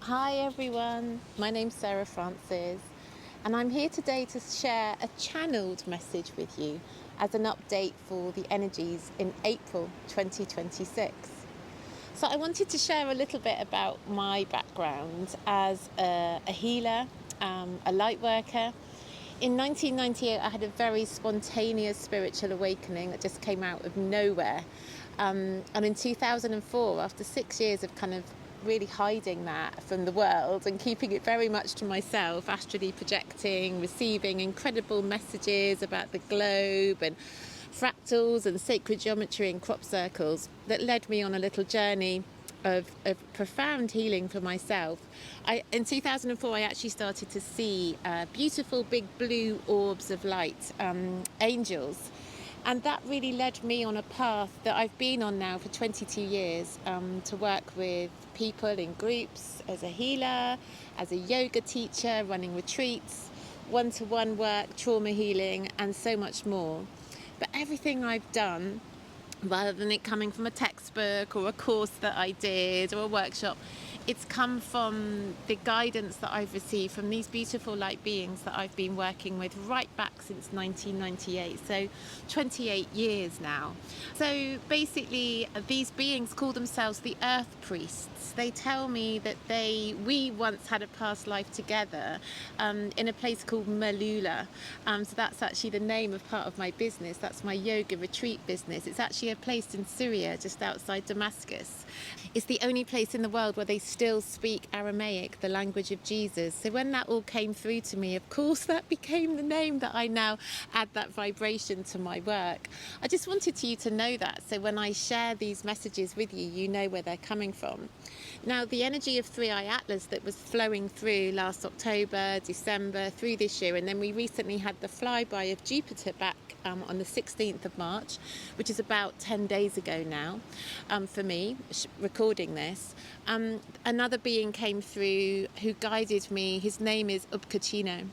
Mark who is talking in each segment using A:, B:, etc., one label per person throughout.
A: Hi everyone, my name's Saira Francis and I'm here today to share a channeled message with you as an update for the energies in April 2026. So I wanted to share a little bit about my background as a healer, a light worker. In 1998 I had a very spontaneous spiritual awakening that just came out of nowhere. And in 2004, after 6 years of kind of really hiding that from the world and keeping it very much to myself, astrally projecting, receiving incredible messages about the globe and fractals and sacred geometry and crop circles, that led me on a little journey of profound healing for myself. In 2004 I actually started to see beautiful big blue orbs of light, angels. And that really led me on a path that I've been on now for 22 years, to work with people in groups, as a healer, as a yoga teacher, running retreats, one-to-one work, trauma healing, and so much more. But everything I've done, rather than it coming from a textbook or a course that I did or a workshop, it's come from the guidance that I've received from these beautiful light beings that I've been working with right back since 1998, so 28 years now. So basically these beings call themselves the earth priests. They tell me that we once had a past life together in a place called Malula. So that's actually the name of part of my business. That's my yoga retreat business. It's actually a place in Syria just outside Damascus. It's the only place in the world where they still speak Aramaic, the language of Jesus. So when that all came through to me, of course that became the name that I now add that vibration to my work. I just wanted you to know that, so when I share these messages with you, you know where they're coming from. Now, the energy of Three Eye Atlas that was flowing through last October, December, through this year, and then we recently had the flyby of Jupiter back on the 16th of March, which is about 10 days ago now, for me, recording this. Another being came through who guided me. His name is Upkachino,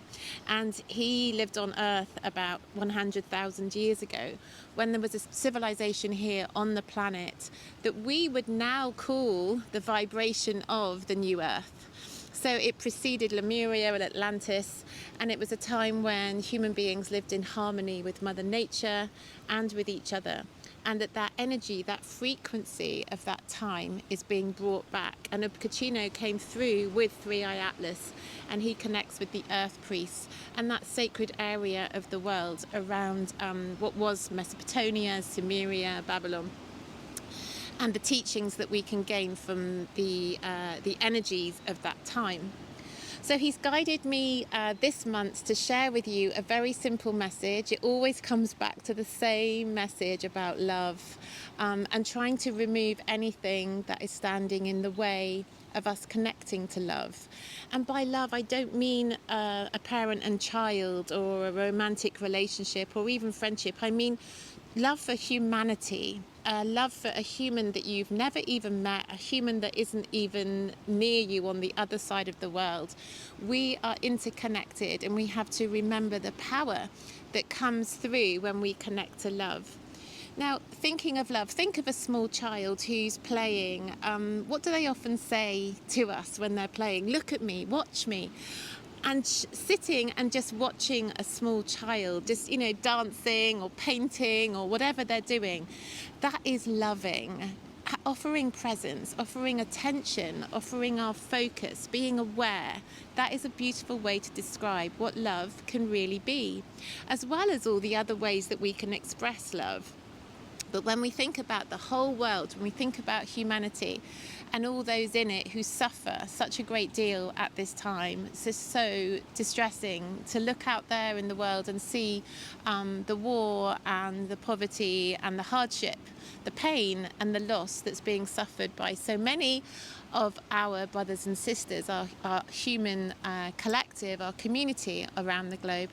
A: and he lived on Earth about 100,000 years ago, when there was a civilization here on the planet that we would now call the vibration of the new Earth. So it preceded Lemuria and Atlantis, and it was a time when human beings lived in harmony with Mother Nature and with each other. And that energy, that frequency of that time is being brought back. And Upkachino came through with Three Eye Atlas, and he connects with the earth priests and that sacred area of the world around what was Mesopotamia, Sumeria, Babylon, and the teachings that we can gain from the energies of that time. So he's guided me this month to share with you a very simple message. It always comes back to the same message about love, and trying to remove anything that is standing in the way of us connecting to love. And by love, I don't mean a parent and child or a romantic relationship or even friendship. I mean love for humanity, love for a human that you've never even met, a human that isn't even near you on the other side of the world. We are interconnected, and we have to remember the power that comes through when we connect to love. Now, thinking of love, think of a small child who's playing. What do they often say to us when they're playing? Look at me, watch me. And sitting and just watching a small child just, dancing or painting or whatever they're doing, that is loving. Offering presence, offering attention, offering our focus, being aware, that is a beautiful way to describe what love can really be, as well as all the other ways that we can express love. But when we think about the whole world, when we think about humanity and all those in it who suffer such a great deal at this time, it's just so distressing to look out there in the world and see the war and the poverty and the hardship, the pain and the loss that's being suffered by so many of our brothers and sisters, our human collective, our community around the globe.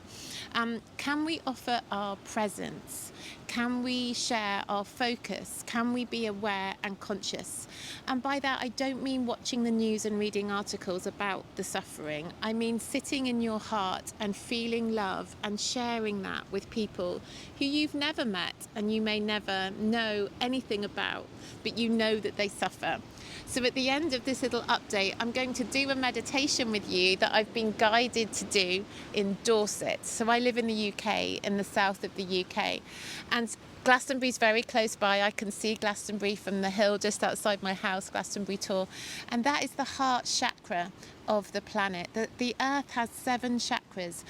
A: Can we offer our presence? Can we share our focus? Can we be aware and conscious? And by that, I don't mean watching the news and reading articles about the suffering. I mean sitting in your heart and feeling love and sharing that with people who you've never met and you may never know anything about, but you know that they suffer. So at the end end of this little update, I'm going to do a meditation with you that I've been guided to do in Dorset. So I live in the UK, in the south of the UK, and Glastonbury's very close by. I can see Glastonbury from the hill just outside my house, Glastonbury Tor, and that is the heart chakra of the planet. The earth has 7 chakras,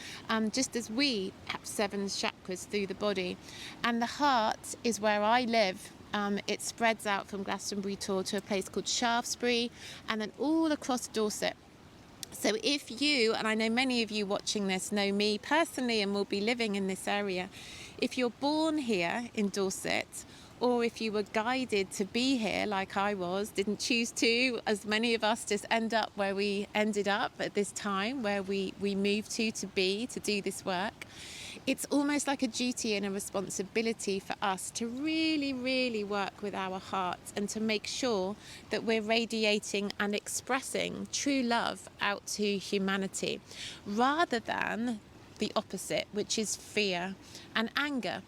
A: just as we have 7 chakras through the body, and the heart is where I live. It spreads out from Glastonbury Tor to a place called Shaftesbury, and then all across Dorset. So if you, and I know many of you watching this know me personally and will be living in this area, if you're born here in Dorset, or if you were guided to be here like I was, didn't choose to, as many of us just end up where we ended up at this time, where we moved to do this work, it's almost like a duty and a responsibility for us to really, really work with our hearts and to make sure that we're radiating and expressing true love out to humanity, rather than the opposite, which is fear and anger.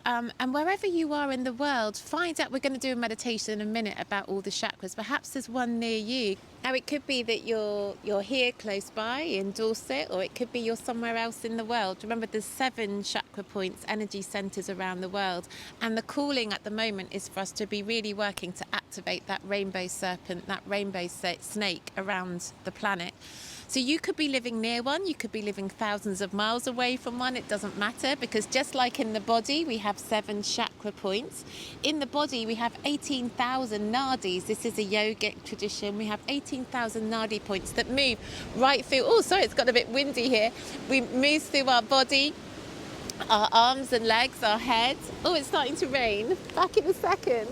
A: And wherever you are in the world, find out, we're going to do a meditation in a minute about all the chakras. Perhaps there's one near you. Now, it could be that you're here close by in Dorset, or it could be you're somewhere else in the world. Remember, there's 7 chakra points, energy centers around the world. And the calling at the moment is for us to be really working to activate that rainbow serpent, that rainbow snake around the planet. So you could be living near one, you could be living thousands of miles away from one, it doesn't matter, because just like in the body we have 7 chakra points, in the body we have 18,000 nadis. This is a yogic tradition. We have 18,000 nadi points that move right through, oh sorry, it's got a bit windy here, we move through our body, our arms and legs, our head. Oh, it's starting to rain, back in a second.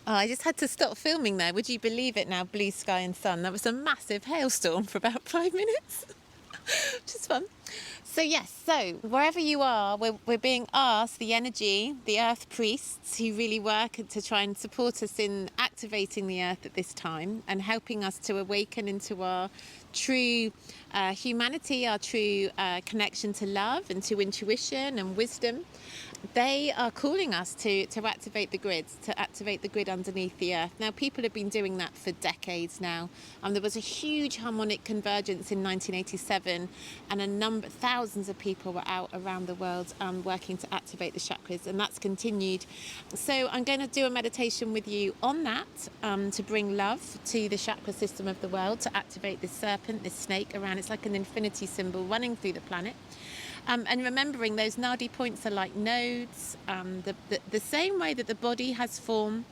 A: Oh, I just had to stop filming there. Would you believe it now? Blue sky and sun. That was a massive hailstorm for about 5 minutes, which is fun. So yes, so wherever you are, we're being asked, the energy, the earth priests who really work to try and support us in activating the earth at this time and helping us to awaken into our true humanity, our true connection to love and to intuition and wisdom. They are calling us to activate the grids, to activate the grid underneath the earth. Now, people have been doing that for decades now. There was a huge harmonic convergence in 1987, and thousands of people were out around the world working to activate the chakras, and that's continued. So I'm going to do a meditation with you on that, to bring love to the chakra system of the world, to activate this serpent, this snake around. It's like an infinity symbol running through the planet. And remembering those nadi points are like nodes. The same way that the body has form,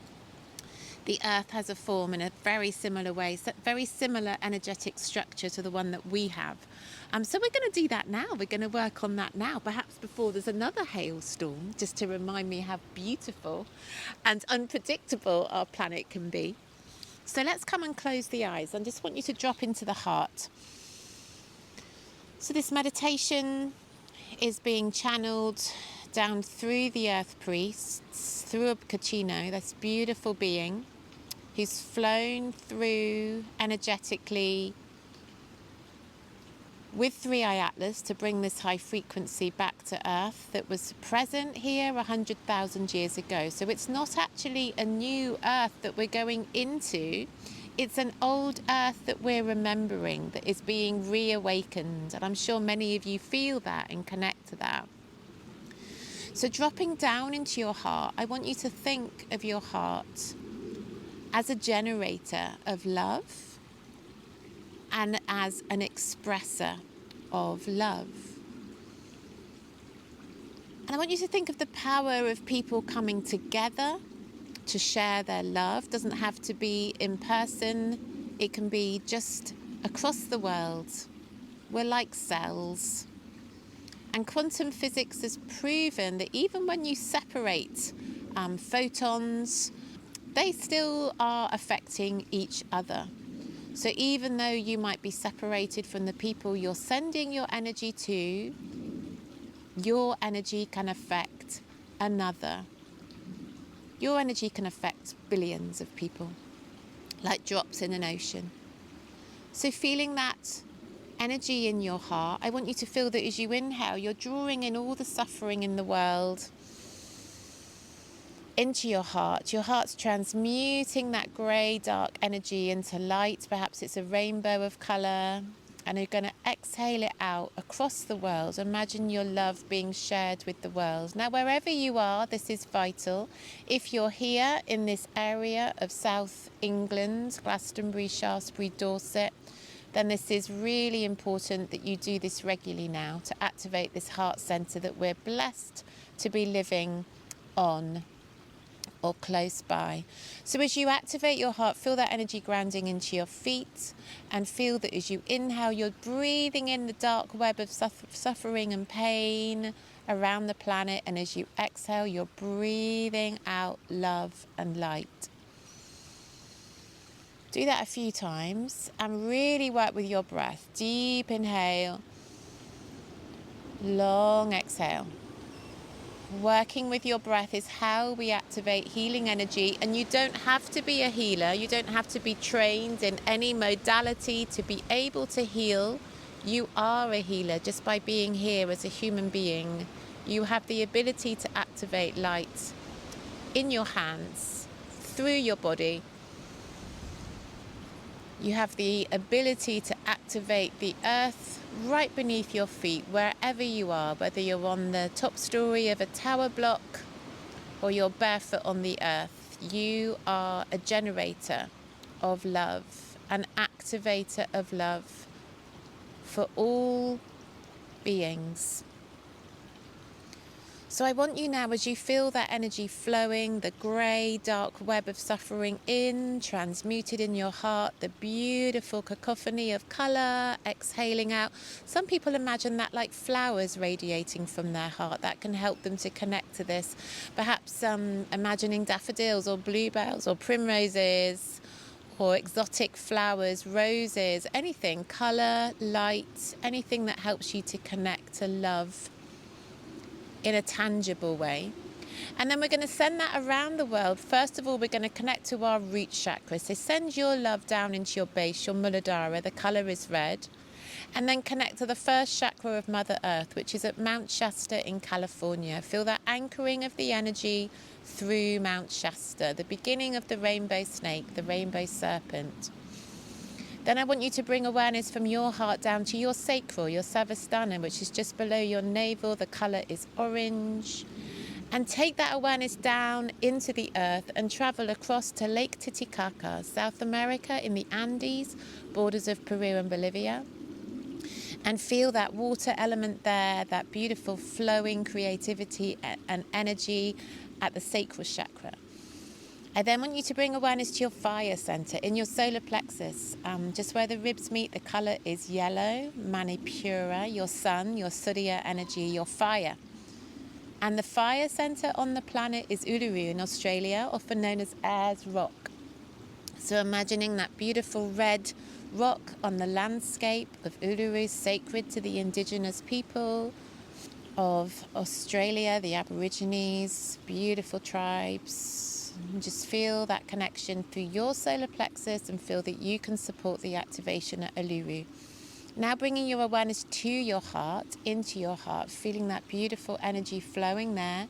A: the earth has a form in a very similar way, very similar energetic structure to the one that we have. So we're going to do that now. We're going to work on that now, perhaps before there's another hailstorm, just to remind me how beautiful and unpredictable our planet can be. So let's come and close the eyes. I just want you to drop into the heart. So this meditation is being channeled down through the earth priests, through a Kachino, this beautiful being who's flown through energetically with 3i Atlas to bring this high frequency back to earth that was present here 100,000 years ago. So it's not actually a new earth that we're going into. It's an old earth that we're remembering, that is being reawakened. And I'm sure many of you feel that and connect to that. So dropping down into your heart, I want you to think of your heart as a generator of love and as an expresser of love. And I want you to think of the power of people coming together to share their love. Doesn't have to be in person, it can be just across the world. We're like cells, and quantum physics has proven that even when you separate photons, they still are affecting each other. So even though you might be separated from the people you're sending your energy to, your energy can affect another. Your energy can affect billions of people, like drops in an ocean. So feeling that energy in your heart, I want you to feel that as you inhale, you're drawing in all the suffering in the world. into your heart. Your heart's transmuting that grey, dark energy into light. Perhaps it's a rainbow of colour. And you're going to exhale it out across the world. Imagine your love being shared with the world. Now, wherever you are, this is vital. If you're here in this area of South England, Glastonbury, Shaftesbury, Dorset, then this is really important that you do this regularly now to activate this heart centre that we're blessed to be living on or close by. So as you activate your heart, feel that energy grounding into your feet, and feel that as you inhale, you're breathing in the dark web of suffering and pain around the planet, and as you exhale, you're breathing out love and light. Do that a few times and really work with your breath. Deep inhale, long exhale. Working with your breath is how we activate healing energy, and you don't have to be a healer. You don't have to be trained in any modality to be able to heal. You are a healer just by being here as a human being. You have the ability to activate light in your hands, through your body. You have the ability to activate the earth right beneath your feet, wherever you are, whether you're on the top story of a tower block or you're barefoot on the earth. You are a generator of love, an activator of love for all beings. So I want you now, as you feel that energy flowing, the grey, dark web of suffering transmuted in your heart, the beautiful cacophony of colour exhaling out. Some people imagine that like flowers radiating from their heart. That can help them to connect to this. Perhaps imagining daffodils or bluebells or primroses or exotic flowers, roses, anything, colour, light, anything that helps you to connect to love in a tangible way. And then we're going to send that around the world. First of all, we're going to connect to our root chakra. So send your love down into your base, your Muladhara. The colour is red. And then connect to the first chakra of Mother Earth, which is at Mount Shasta in California. Feel that anchoring of the energy through Mount Shasta, the beginning of the rainbow snake, the rainbow serpent. Then I want you to bring awareness from your heart down to your sacral, your Savastana, which is just below your navel. The colour is orange. And take that awareness down into the earth and travel across to Lake Titicaca, South America in the Andes, borders of Peru and Bolivia. And feel that water element there, that beautiful flowing creativity and energy at the sacral chakra. I then want you to bring awareness to your fire center in your solar plexus, just where the ribs meet. The color is yellow, Manipura, your sun, your Surya energy, your fire. And the fire center on the planet is Uluru in Australia, often known as Ayers Rock. So imagining that beautiful red rock on the landscape of Uluru, sacred to the indigenous people of Australia, the Aborigines, beautiful tribes. And just feel that connection through your solar plexus and feel that you can support the activation at Uluru. Now bringing your awareness to your heart, into your heart, feeling that beautiful energy flowing there,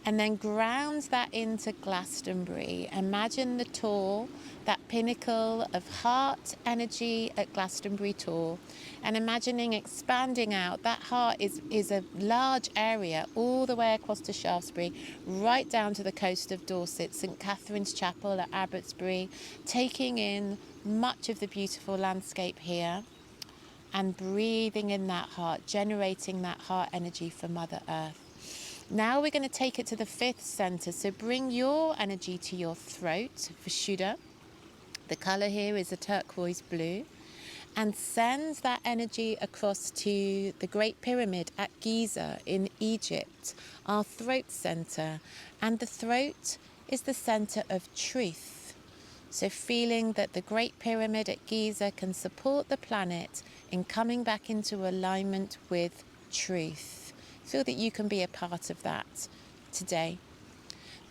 A: and then ground that into Glastonbury. Imagine the tour, that pinnacle of heart energy at Glastonbury Tour, and imagining expanding out. That heart is a large area all the way across to Shaftesbury, right down to the coast of Dorset, St Catherine's Chapel at Abbotsbury, taking in much of the beautiful landscape here and breathing in that heart, generating that heart energy for Mother Earth. Now we're going to take it to the fifth center. So bring your energy to your throat, Vishuddha. The color here is a turquoise blue. And send that energy across to the Great Pyramid at Giza in Egypt, our throat center. And the throat is the center of truth. So feeling that the Great Pyramid at Giza can support the planet in coming back into alignment with truth. Feel that you can be a part of that today.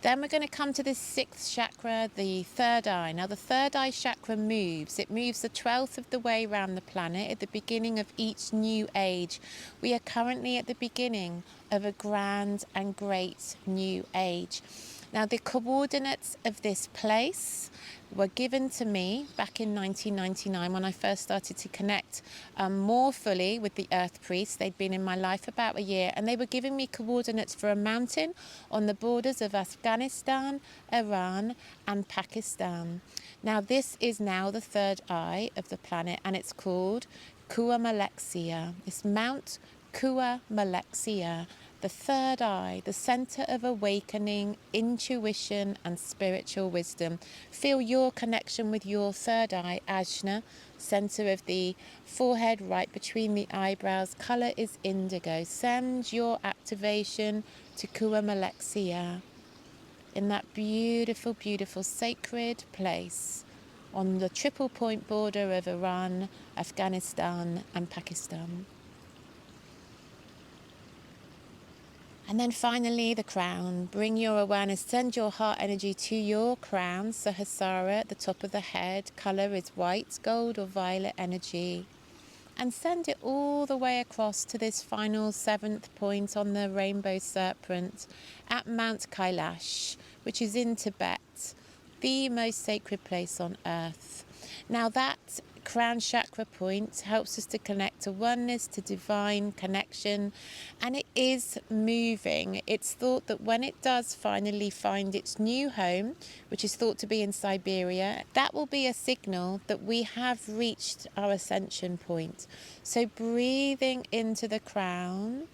A: Then we're going to come to this sixth chakra, the third eye. Now the third eye chakra moves. It moves the 12th of the way around the planet at the beginning of each new age. We are currently at the beginning of a grand and great new age. Now, the coordinates of this place were given to me back in 1999 when I first started to connect more fully with the Earth Priests. They'd been in my life about a year, and they were giving me coordinates for a mountain on the borders of Afghanistan, Iran, and Pakistan. Now, this is now the third eye of the planet, and it's called Kuamalexia. It's Mount Kuamalexia, the third eye, the center of awakening, intuition, and spiritual wisdom. Feel your connection with your third eye, Ajna, center of the forehead, right between the eyebrows. Color is indigo. Send your activation to Kuamalexia in that beautiful, beautiful sacred place on the triple point border of Iran, Afghanistan, and Pakistan. And then finally, the crown. Bring your awareness, send your heart energy to your crown, Sahasrara, at the top of the head. Colour is white, gold, or violet energy. And send it all the way across to this final seventh point on the rainbow serpent at Mount Kailash, which is in Tibet, the most sacred place on earth. Now that crown chakra point helps us to connect to oneness, to divine connection, and it is moving. It's thought that when it does finally find its new home, which is thought to be in Siberia, that will be a signal that we have reached our ascension point. So breathing into the crown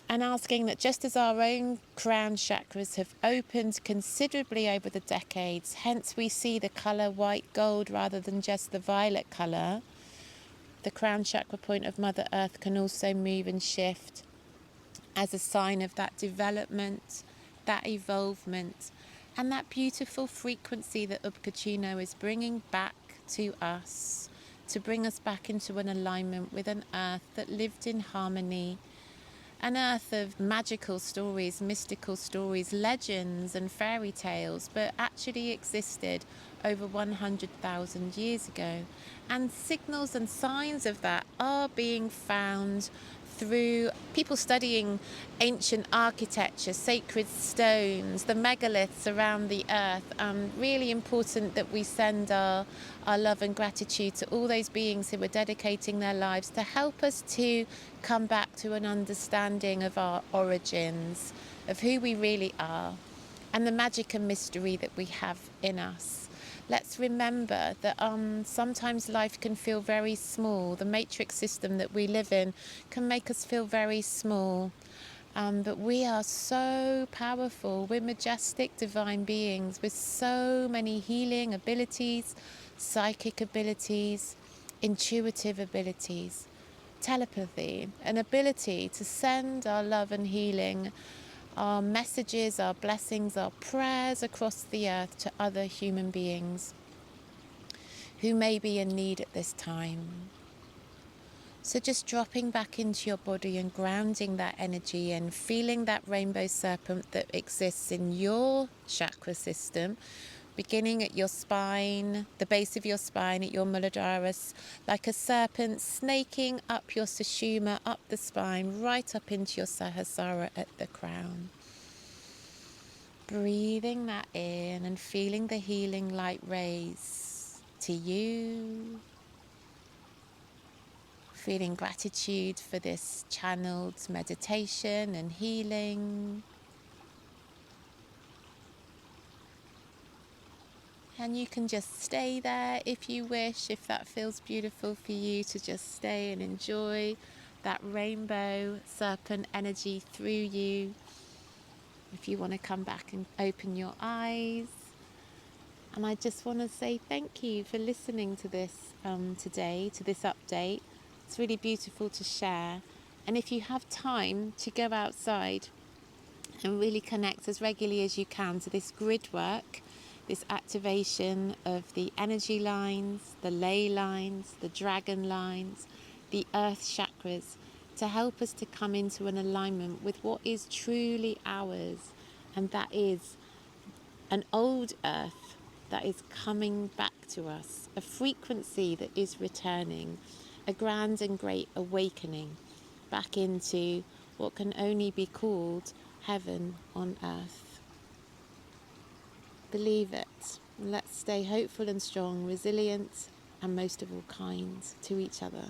A: and asking that just as our own crown chakras have opened considerably over the decades, hence we see the colour white gold rather than just the violet colour, the crown chakra point of Mother Earth can also move and shift as a sign of that development, that evolvement, and that beautiful frequency that Upkachino is bringing back to us, to bring us back into an alignment with an earth that lived in harmony, an earth of magical stories, mystical stories, legends and fairy tales, but actually existed over 100,000 years ago. And signals and signs of that are being found through people studying ancient architecture, sacred stones, the megaliths around the earth. Really important that we send our love and gratitude to all those beings who are dedicating their lives to help us to come back to an understanding of our origins, of who we really are, and the magic and mystery that we have in us. Let's remember that sometimes life can feel very small. The matrix system that we live in can make us feel very small. But we are so powerful. We're majestic divine beings with so many healing abilities, psychic abilities, intuitive abilities, telepathy, an ability to send our love and healing, our messages, our blessings, our prayers across the earth to other human beings who may be in need at this time. So just dropping back into your body and grounding that energy and feeling that rainbow serpent that exists in your chakra system, beginning at your spine, the base of your spine, at your Muladharas, like a serpent snaking up your Sushumna, up the spine, right up into your Sahasrara at the crown. Breathing that in and feeling the healing light rays to you. Feeling gratitude for this channeled meditation and healing. And you can just stay there if you wish, if that feels beautiful for you, to just stay and enjoy that rainbow serpent energy through you. If you want to come back and open your eyes. And I just want to say thank you for listening to this today, to this update. It's really beautiful to share. And if you have time to go outside and really connect as regularly as you can to this grid work, this activation of the energy lines, the ley lines, the dragon lines, the earth chakras, to help us to come into an alignment with what is truly ours, and that is an old earth that is coming back to us, a frequency that is returning, a grand and great awakening back into what can only be called heaven on earth. Believe it. Let's stay hopeful and strong, resilient, and most of all kind to each other.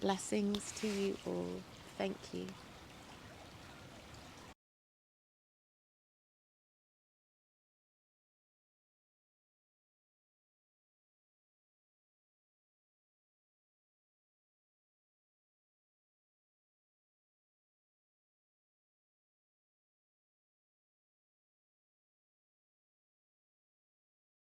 A: Blessings to you all. Thank you.